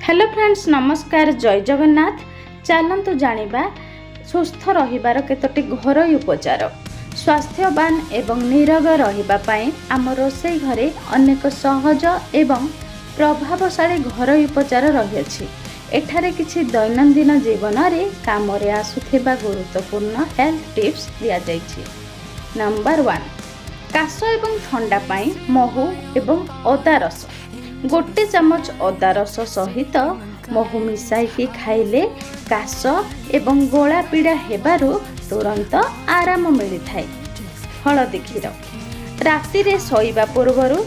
Hello friends, नमस्कार, जय जगन्नाथ। चलतु जानिबा सुस्थ रहिबार केतोटी घरोई उपचार। स्वास्थ्यवान एवं निरोग रहिबा पई आम रोषेई घरे अनेक सहज एवं प्रभावशाली घरोई उपचार रहिअछि। एठारे किछि दैनन्दिन जीवन रे काम रे आसुथिबा गुरुत्वपूर्ण हेल्थ टिप्स दिया जाइछि। नंबर 1, काश एवं ठंडा पई महू एवं अदा रस। गोटे चामच अदा रस सहित महू मिसाई खाइले काश एवं गला पीड़ा हेबारु तुरंत आराम मिली थाए। हलदी क्षीर राति रे सोइबा पूर्वरु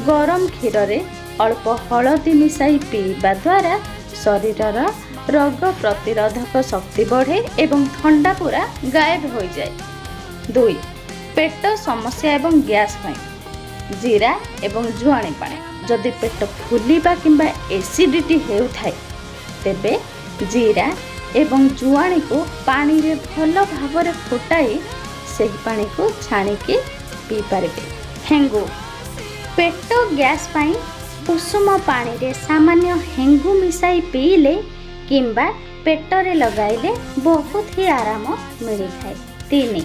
गरम क्षीर रे अल्प हलदी मिसाई पीवा द्वारा शरीरर रोग प्रतिरोधक शक्ति बढ़े एवं ठंडा पूरा गायब हो जाए। 2, पेट समस्या एवं गैस पई जीरा एवं जुआणी पानी। जदि पेट फुलिबा किंबा एसिडिटी हेउथाय तेबे जीरा एवं जुआणी को पानी रे भल भाव फुटाई सही पानी को छाणिकी पी पारिबे। हेंगु पेट गैस पाई कुसुम पानी रे सामान्य हेंगु मिसाई पीले किंबा पेट रे लगाइले बहुत ही आराम मिली थाए। 3,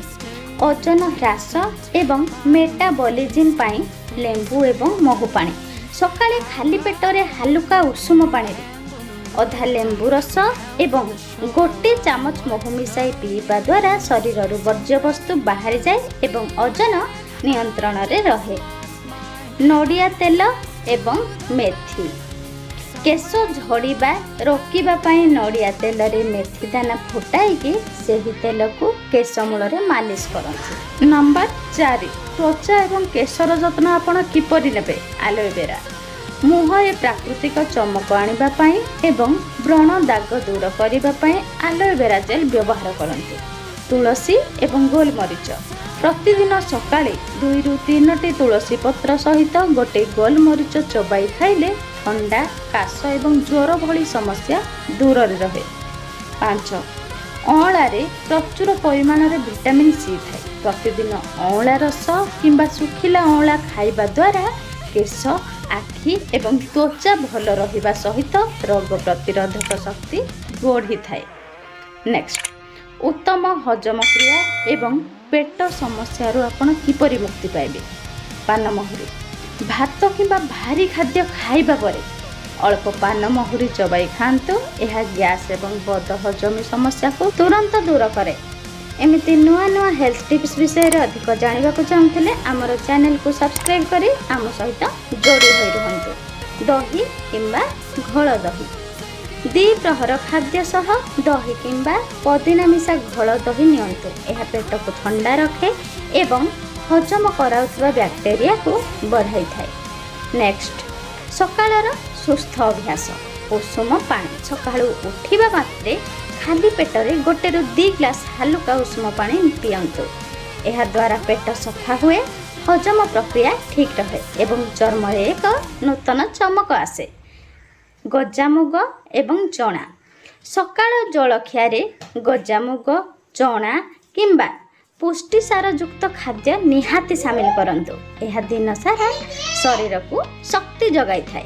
ओजन ह्रास एवं मेटाबॉलिज्म पाई लेंबू एवं महू पानी। सकाळे खाली पेट रे हालुका उषुम पानी रे अधा लेंबू रस एवं गोटे चामच महू मिसाई पीवा द्वारा शरीर वर्ज्य वस्तु बाहरी जाए एवं ओजन नियंत्रण रे रहे। नड़िया तेल एवं मेथी केश झड़ीबा रोकिबा पई नड़िया तेल रे मेथी दाना फुटाई सही तेल को केश मूल रे मालिश करंती। नंबर 4, त्वचा एवं केशर जत्न आपण किपरि नेबे। एलोवेरा मुहरे प्राकृतिक चमक आनिबा पई एवं व्रण दाग दूर करिबा पई एलोवेरा जेल व्यवहार करंती। तुलसी एवं गोलमरीच प्रतिदिन सकाळे 2 ରୁ 3टी तुलसी पत्र सहित गोटे गोलमरीच चबाई खाइले ठंडा काश एवं ज्वर भली समस्या दूर रहे। 5, अँला रे प्रचुर परिमाण रे विटामिन सी थाए। प्रतिदिन अँला रस किंबा सुखिला अँला खाइबा द्वारा केश आखि एवं त्वचा भल रहिबा सहित रोग प्रतिरोधक शक्ति बढ़ी थाए। नेक्स्ट, उत्तम हजम क्रिया एवं पेट समस्या आपण किपरि मुक्ति पाइबे। पान महुरी भात किंबा भारी खाद्य खाइबा परे अल्प पान महुरी चबाई खांतु। यह गैस एवं बद हजमी समस्या को तुरंत दूर करे। एमिति नुआ नुआ हेल्थ टिप्स विषय रे अधिक जानिबा को चाहूले हमर चैनल को सब्सक्राइब करी आम सहित जोड़ी होई रहंतु। दही किंबा घोल दही 2 प्रहर खाद्य सह दही किंबा पुदीना मिसा घोल दही नियंतु। यह पेट को ठंडा रखे एवं हजम कराउथबा बैक्टेरिया को बढ़ाई थाए। नेक्स्ट, सकाळर सुस्थ अभ्यास उषुम पानी। सकाळु उठिबा मात्रे खाली पेट रे 1 ରୁ 2 ग्लास हालुका उषुम पानी पियंतु। यह द्वारा पेट सफा हुए, हजम प्रक्रिया ठीक रहे एवं चर्म रे एक नूतन चमक आसे। गजामुग एवं चना सकाळ जलखिया रे गजामुग चना किंबा पुष्टिसार युक्त खाद्य निहाती शामिल करंतु। यह दिन सारा शरीर को शक्ति जगाई थाए।